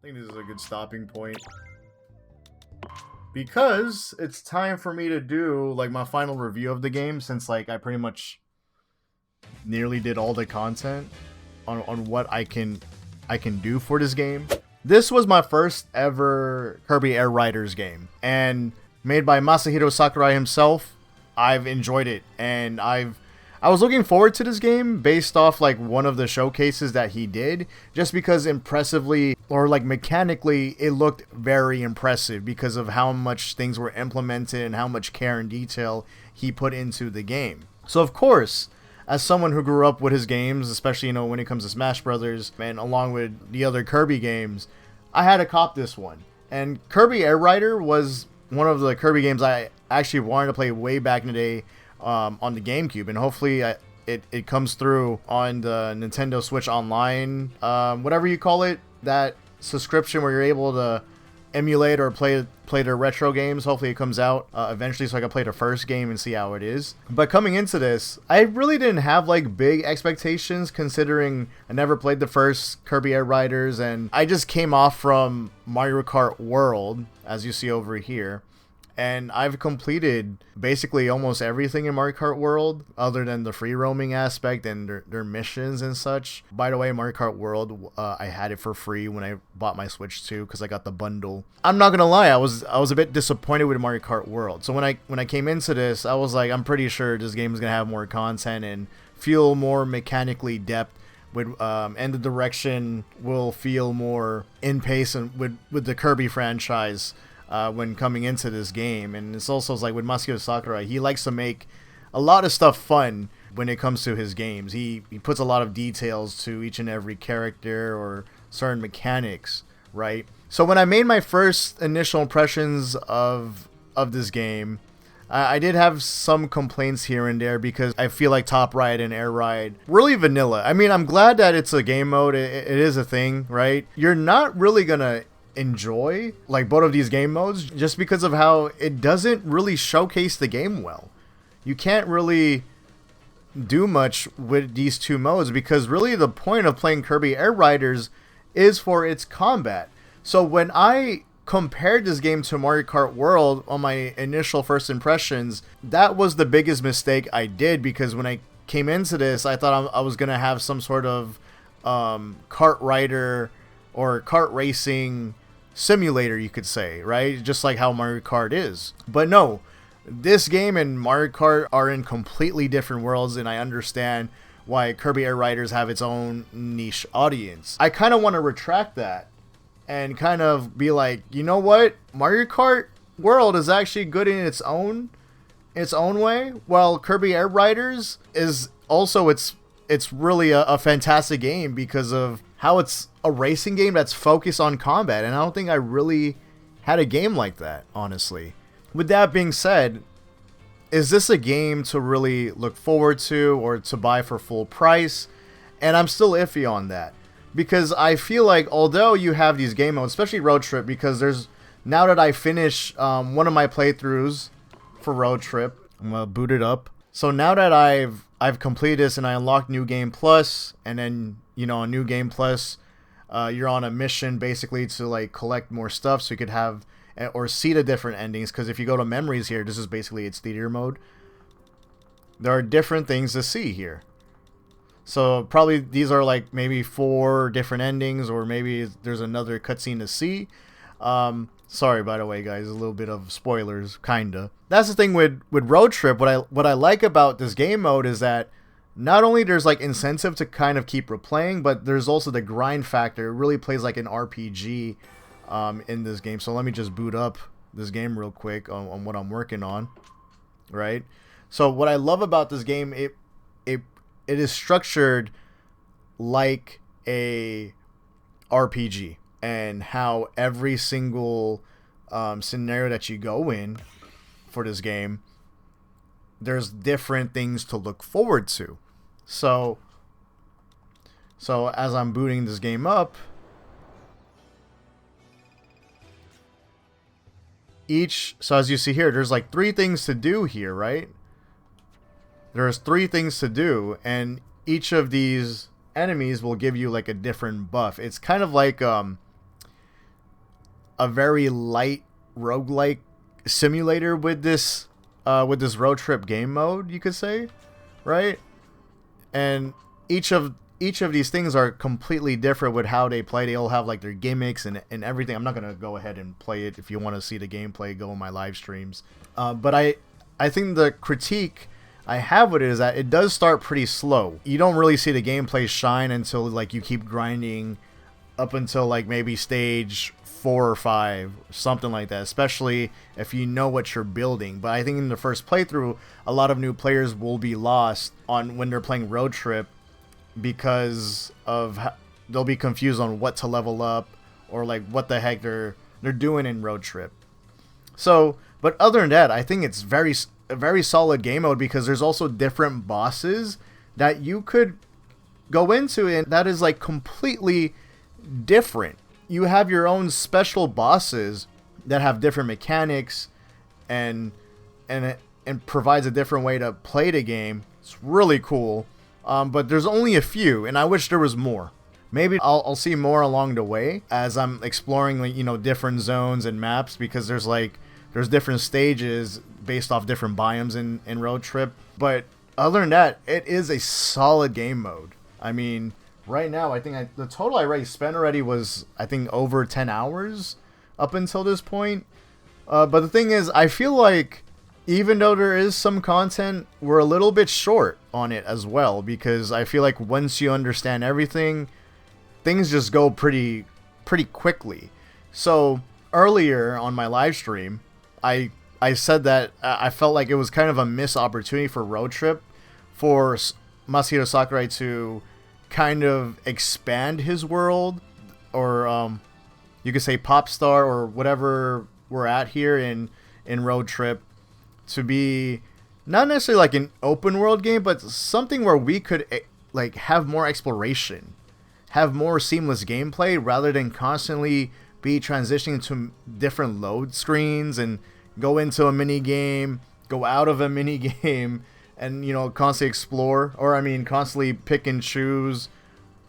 think this is a good stopping point because it's time for me to do like my final review of the game, since like I pretty much nearly did all the content on what I can do for this game. This was my first ever Kirby Air Riders game, and made by Masahiro Sakurai himself. I've enjoyed it, and I was looking forward to this game based off like one of the showcases that he did, just because impressively, or like mechanically, it looked very impressive because of how much things were implemented and how much care and detail he put into the game. So of course, as someone who grew up with his games, especially, when it comes to Smash Brothers, and along with the other Kirby games, I had to cop this one. And Kirby Air Rider was one of the Kirby games I actually wanted to play way back in the day, on the GameCube, and hopefully it comes through on the Nintendo Switch Online, whatever you call it, that subscription where you're able to emulate or play their retro games. Hopefully it comes out eventually, so I can play the first game and see how it is. But coming into this, I really didn't have like big expectations, considering I never played the first Kirby Air Riders, and I just came off from Mario Kart World, as you see over here. And I've completed basically almost everything in Mario Kart World, other than the free roaming aspect and their missions and such. By the way, Mario Kart World, I had it for free when I bought my Switch 2 because I got the bundle. I'm not gonna lie, I was a bit disappointed with Mario Kart World. So when I came into this, I was like, I'm pretty sure this game is gonna have more content and feel more mechanically depth. And the direction will feel more in pace and with the Kirby franchise. When coming into this game. And it's also like with Masahiro Sakurai, he likes to make a lot of stuff fun when it comes to his games. He puts a lot of details to each and every character or certain mechanics, right? So when I made my first initial impressions of this game, I did have some complaints here and there because I feel like Top Ride and Air Ride really vanilla. I mean, I'm glad that it's a game mode. It is a thing, right? You're not really gonna enjoy like both of these game modes just because of how it doesn't really showcase the game well. You can't really do much with these two modes because really the point of playing Kirby Air Riders is for its combat. So when I compared this game to Mario Kart World on my initial first impressions, that was the biggest mistake I did, because when I came into this, I thought I was gonna have some sort of kart rider or kart racing simulator, you could say, right? Just like how Mario Kart is. But no, this game and Mario Kart are in completely different worlds, and I understand why Kirby Air Riders have its own niche audience. I kind of want to retract that and kind of be like, you know what? Mario Kart World is actually good in its own way, while Kirby Air Riders is also it's really a fantastic game because of how it's a racing game that's focused on combat, and I don't think I really had a game like that, honestly. With that being said, is this a game to really look forward to or to buy for full price? And I'm still iffy on that, because I feel like although you have these game modes, especially Road Trip, because now that I finish one of my playthroughs for Road Trip, I'm gonna boot it up. So now that I've completed this and I unlocked New Game Plus, and then on New Game Plus, you're on a mission basically to like collect more stuff so you could have or see the different endings. Because if you go to memories here, this is basically its theater mode. There are different things to see here. So probably these are like maybe 4 different endings, or maybe there's another cutscene to see. Sorry, by the way, guys, a little bit of spoilers, kinda. That's the thing with Road Trip. What I like about this game mode is that not only there's like incentive to kind of keep replaying, but there's also the grind factor. It really plays like an RPG in this game. So let me just boot up this game real quick on what I'm working on, right? So what I love about this game, it is structured like a RPG, and how every single scenario that you go in for this game, there's different things to look forward to. So as I'm booting this game up, so as you see here, there's like 3 things to do here, right? There's 3 things to do, and each of these enemies will give you like a different buff. It's kind of like a very light roguelike simulator with this road trip game mode, you could say, right? And each of these things are completely different with how they play. They all have like their gimmicks and everything. I'm not gonna go ahead and play it. If you want to see the gameplay, go on my live streams. But I think the critique I have with it is that it does start pretty slow. You don't really see the gameplay shine until like you keep grinding up until like maybe stage 4 or 5, something like that, especially if you know what you're building. But I think in the first playthrough, a lot of new players will be lost on when they're playing Road Trip because of they'll be confused on what to level up or like what the heck they're doing in Road Trip. So, but other than that, I think it's a very solid game mode because there's also different bosses that you could go into, and that is like completely different. You have your own special bosses that have different mechanics and provides a different way to play the game. It's really cool. But there's only a few, and I wish there was more. Maybe I'll see more along the way as I'm exploring, like, you know, different zones and maps, because there's different stages based off different biomes in Road Trip. But other than that, it is a solid game mode. I mean, right now, I think the total I spent already was, I think, over 10 hours up until this point. But the thing is, I feel like even though there is some content, we're a little bit short on it as well, because I feel like once you understand everything, things just go pretty quickly. So earlier on my live stream, I said that I felt like it was kind of a missed opportunity for Road Trip for Masahiro Sakurai to kind of expand his world, or you could say pop star, or whatever we're at here in Road Trip, to be not necessarily like an open world game, but something where we could like have more exploration, have more seamless gameplay, rather than constantly be transitioning to different load screens and go into a mini game, go out of a mini game, and, you know, constantly explore, or I mean constantly pick and choose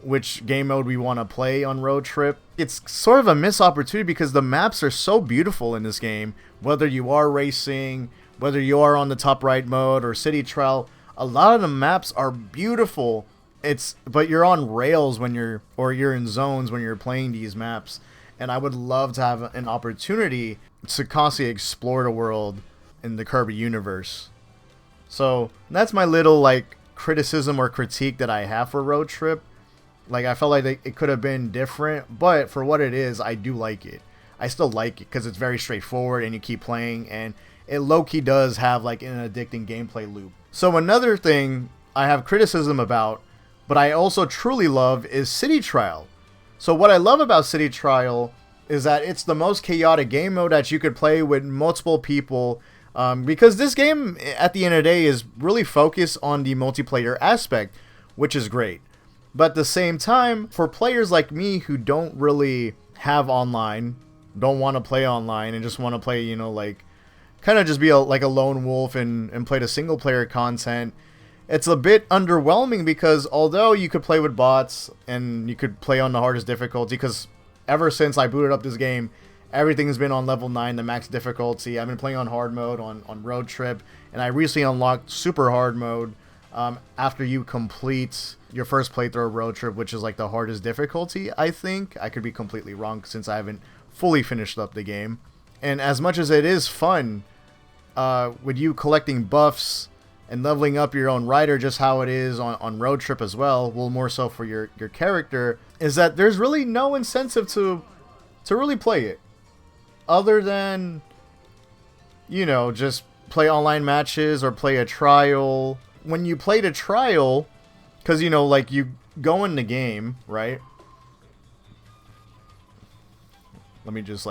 which game mode we want to play on Road Trip. It's sort of a missed opportunity because the maps are so beautiful in this game, whether you are racing, whether you are on the top right mode or city trial. A lot of the maps are beautiful. But you're on rails when you're in zones when you're playing these maps. And I would love to have an opportunity to constantly explore the world in the Kirby universe. So that's my little like criticism or critique that I have for Road Trip. Like, I felt like it could have been different, but for what it is, I do like it. I still like it because it's very straightforward and you keep playing, and it low-key does have like an addicting gameplay loop. So another thing I have criticism about, but I also truly love, is City Trial. So what I love about City Trial is that it's the most chaotic game mode that you could play with multiple people, because this game, at the end of the day, is really focused on the multiplayer aspect, which is great. But at the same time, for players like me who don't really have online, don't want to play online, and just want to play, you know, like, kind of just be like a lone wolf and play the single player content, it's a bit underwhelming, because although you could play with bots and you could play on the hardest difficulty, because ever since I booted up this game, everything's been on level 9, the max difficulty. I've been playing on hard mode on Road Trip, and I recently unlocked super hard mode after you complete your first playthrough of Road Trip, which is like the hardest difficulty, I think. I could be completely wrong since I haven't fully finished up the game. And as much as it is fun, with you collecting buffs and leveling up your own rider, just how it is on Road Trip as well, more so for your character, is that there's really no incentive to really play it, other than, you know, just play online matches or play a trial. When you played a trial, because, you know, like, you go in the game, right? Let me just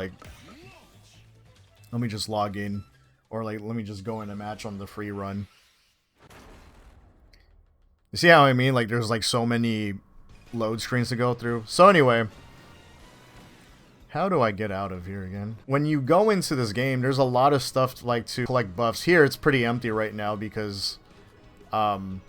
log in, or like let me just go in a match on the free run. You see how I mean? Like, there's like so many load screens to go through. So anyway, how do I get out of here again? When you go into this game, there's a lot of stuff like to collect buffs. Here it's pretty empty right now because I'm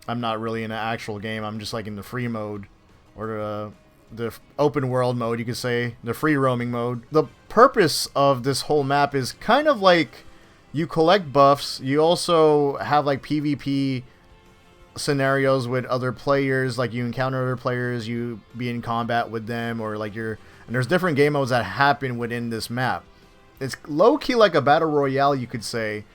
not really in an actual game. I'm just like in the free mode, or the open world mode, you could say, the free roaming mode. The purpose of this whole map is kind of like you collect buffs. You also have like PvP scenarios with other players, like you encounter other players, you be in combat with them, or like and there's different game modes that happen within this map. It's low-key like a battle royale, you could say,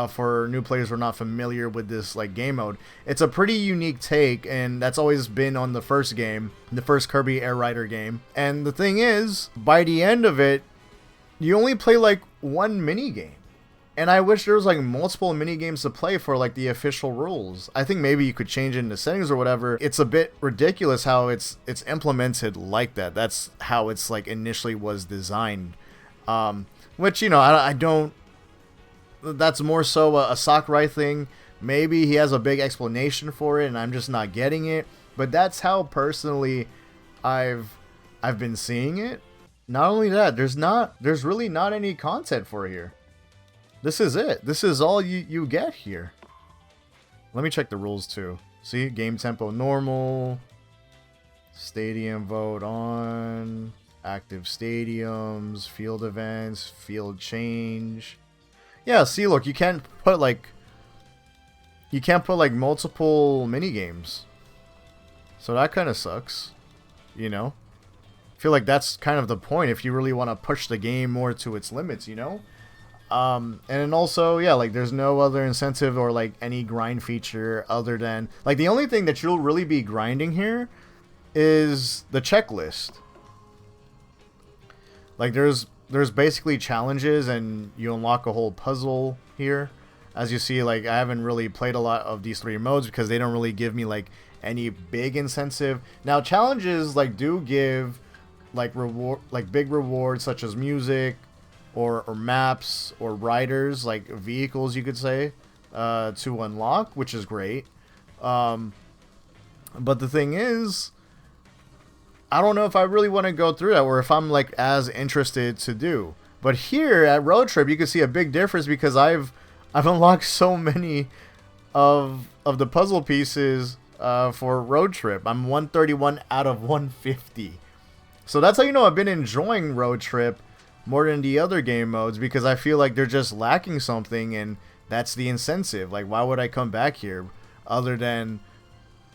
for new players who are not familiar with this like game mode. It's a pretty unique take, and that's always been on the first game, the first Kirby Air Rider game. And the thing is, by the end of it, you only play like one mini game. And I wish there was like multiple mini games to play for like the official rules. I think maybe you could change it in the settings or whatever. It's a bit ridiculous how it's implemented like that. That's how it's like initially was designed. Which, you know, I don't. That's more so a Sakurai thing. Maybe he has a big explanation for it, and I'm just not getting it. But that's how personally I've been seeing it. Not only that, there's really not any content for here. This is it. This is all you get here. Let me check the rules too. See, game tempo normal, stadium vote on, active stadiums, field events, field change. Yeah, see, look, you can't put like multiple mini games. So that kind of sucks, you know? I feel like that's kind of the point if you really want to push the game more to its limits, you know? And then also, yeah, like there's no other incentive or like any grind feature other than like the only thing that you'll really be grinding here is the checklist. Like there's basically challenges and you unlock a whole puzzle here. As you see, like I haven't really played a lot of these 3 modes because they don't really give me like any big incentive. Now challenges like do give like big rewards such as music, or maps, or riders, like vehicles, you could say, to unlock, which is great. But the thing is, I don't know if I really want to go through that, or if I'm like as interested to do. But here at Road Trip, you can see a big difference because I've unlocked so many of the puzzle pieces for Road Trip. I'm 131 out of 150. So that's how you know I've been enjoying Road Trip more than the other game modes, because I feel like they're just lacking something, and that's the incentive. Like, why would I come back here other than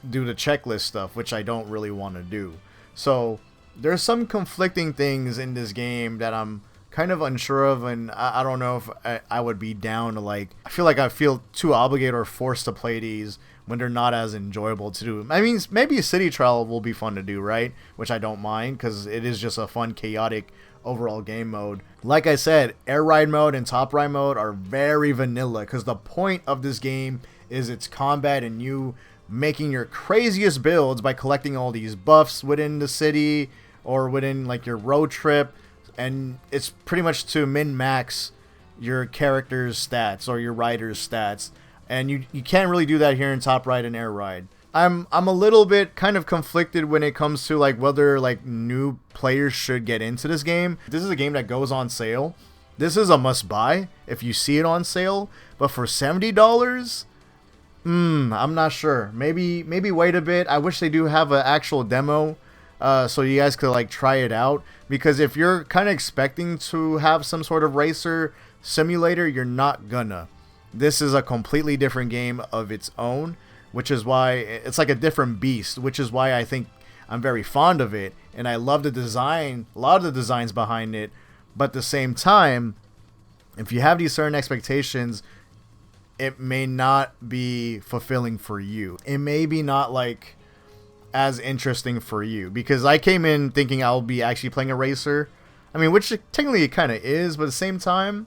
do the checklist stuff, which I don't really want to do. So there's some conflicting things in this game that I'm kind of unsure of, and I don't know if I would be down to, like, I feel too obligated or forced to play these when they're not as enjoyable to do. I mean, maybe a city trial will be fun to do, right? Which I don't mind, because it is just a fun, chaotic overall game mode. Like I said, air ride mode and top ride mode are very vanilla, because the point of this game is its combat and you making your craziest builds by collecting all these buffs within the city or within like your road trip, and it's pretty much to min-max your character's stats or your rider's stats, and you can't really do that here in top ride and air ride. I'm a little bit kind of conflicted when it comes to like whether like new players should get into this game. This is a game that goes on sale. This is a must buy if you see it on sale, but for $70, I'm not sure. Maybe wait a bit. I wish they do have an actual demo so you guys could like try it out, because if you're kind of expecting to have some sort of racer simulator, you're not gonna. This is a completely different game of its own, which is why it's like a different beast, which is why I think I'm very fond of it, and I love the design, a lot of the designs behind it. But at the same time, if you have these certain expectations, it may not be fulfilling for you. It may be not like as interesting for you, because I came in thinking I'll be actually playing a racer. I mean, which technically it kind of is, but at the same time,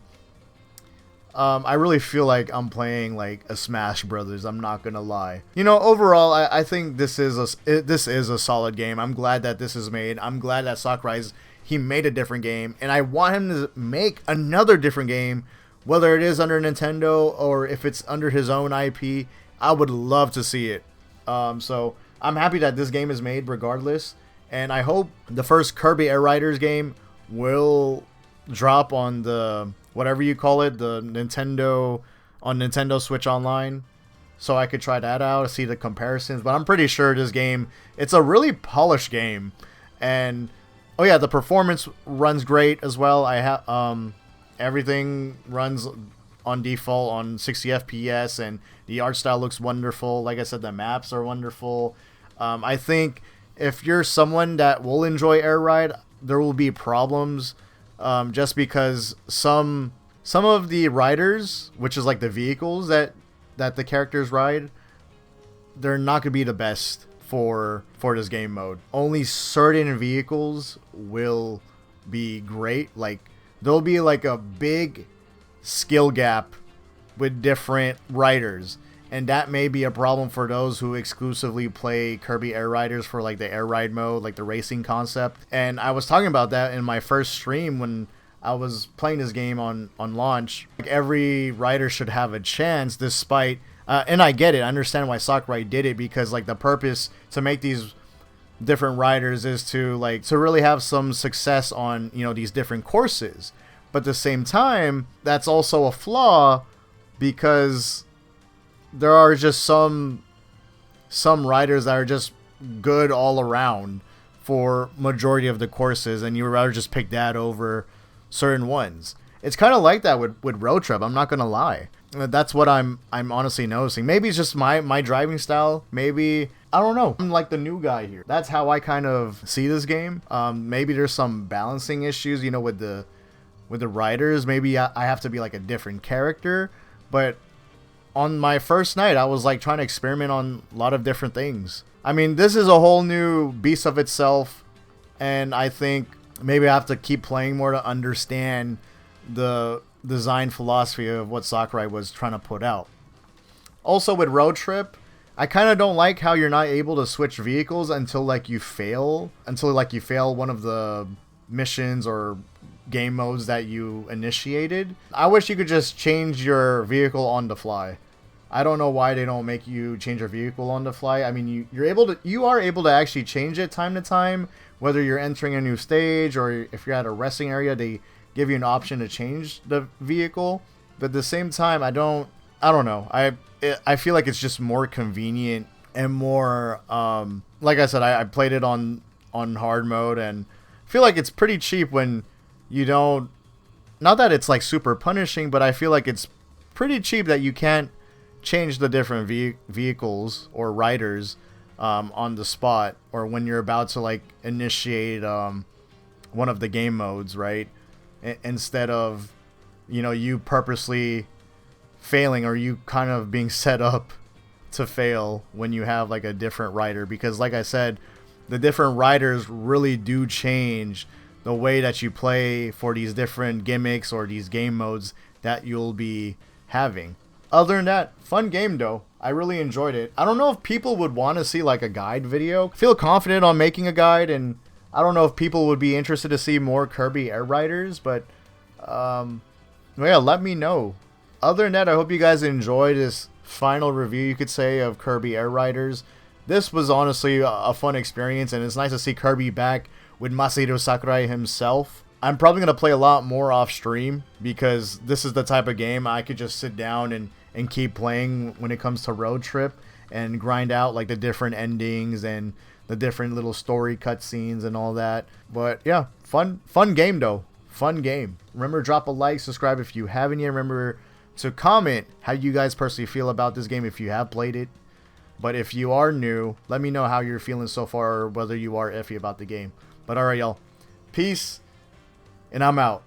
I really feel like I'm playing like a Smash Brothers. I'm not gonna lie. You know, overall, I think this is a solid game. I'm glad that this is made. I'm glad that Sakurai's he made a different game, and I want him to make another different game, whether it is under Nintendo or if it's under his own IP. I would love to see it. So I'm happy that this game is made regardless, and I hope the first Kirby Air Riders game will drop on the whatever you call it, the Nintendo, on Nintendo Switch Online, so I could try that out, see the comparisons. But I'm pretty sure this game, it's a really polished game, and Oh yeah, the performance runs great as well. I have everything runs on default on 60 FPS, and the art style looks wonderful. Like I said, the maps are wonderful. I think if you're someone that will enjoy Air Ride, there will be problems, just because some of the riders, which is like the vehicles that the characters ride, they're not gonna be the best for this game mode. Only certain vehicles will be great. Like there'll be like a big skill gap with different riders, and that may be a problem for those who exclusively play Kirby Air Riders for like the air ride mode, like the racing concept. And I was talking about that in my first stream when I was playing this game on launch. Like every rider should have a chance, despite and I get it. I understand why Sakurai did it, because like the purpose to make these different riders is to really have some success on, you know, these different courses. But at the same time, that's also a flaw, because there are just some riders that are just good all around for majority of the courses, and you would rather just pick that over certain ones. It's kind of like that with Road Trip. I'm not gonna lie. That's what I'm honestly noticing. Maybe it's just my driving style. Maybe, I don't know. I'm like the new guy here. That's how I kind of see this game. Maybe there's some balancing issues, you know, with the riders. Maybe I have to be like a different character. But on my first night, I was like trying to experiment on a lot of different things. I mean, this is a whole new beast of itself, and I think maybe I have to keep playing more to understand the design philosophy of what Sakurai was trying to put out. Also with Road Trip, I kind of don't like how you're not able to switch vehicles until you fail one of the missions or game modes that you initiated. I wish you could just change your vehicle on the fly. I don't know why they don't make you change your vehicle on the fly. I mean, you are able to actually change it time to time, whether you're entering a new stage or if you're at a resting area, they give you an option to change the vehicle. But at the same time, I don't know. I feel like it's just more convenient and more like I said, I played it on hard mode, and feel like it's pretty cheap when you don't, not that it's like super punishing, but I feel like it's pretty cheap that you can't change the different vehicles or riders on the spot, or when you're about to like initiate one of the game modes, right? Instead of, you know, you purposely failing, or you kind of being set up to fail when you have like a different rider. Because like I said, the different riders really do change the way that you play for these different gimmicks or these game modes that you'll be having. Other than that, fun game though. I really enjoyed it. I don't know if people would want to see like a guide video. I feel confident on making a guide, and I don't know if people would be interested to see more Kirby Air Riders, but yeah, let me know. Other than that, I hope you guys enjoyed this final review, you could say, of Kirby Air Riders. This was honestly a fun experience, and it's nice to see Kirby back with Masahiro Sakurai himself. I'm probably going to play a lot more off stream, because this is the type of game I could just sit down and keep playing when it comes to Road Trip, and grind out like the different endings and the different little story cutscenes and all that. But yeah, fun game though. Fun game. Remember, drop a like, subscribe if you haven't yet. Remember to comment how you guys personally feel about this game if you have played it. But if you are new, let me know how you're feeling so far, or whether you are iffy about the game. But alright, y'all. Peace, and I'm out.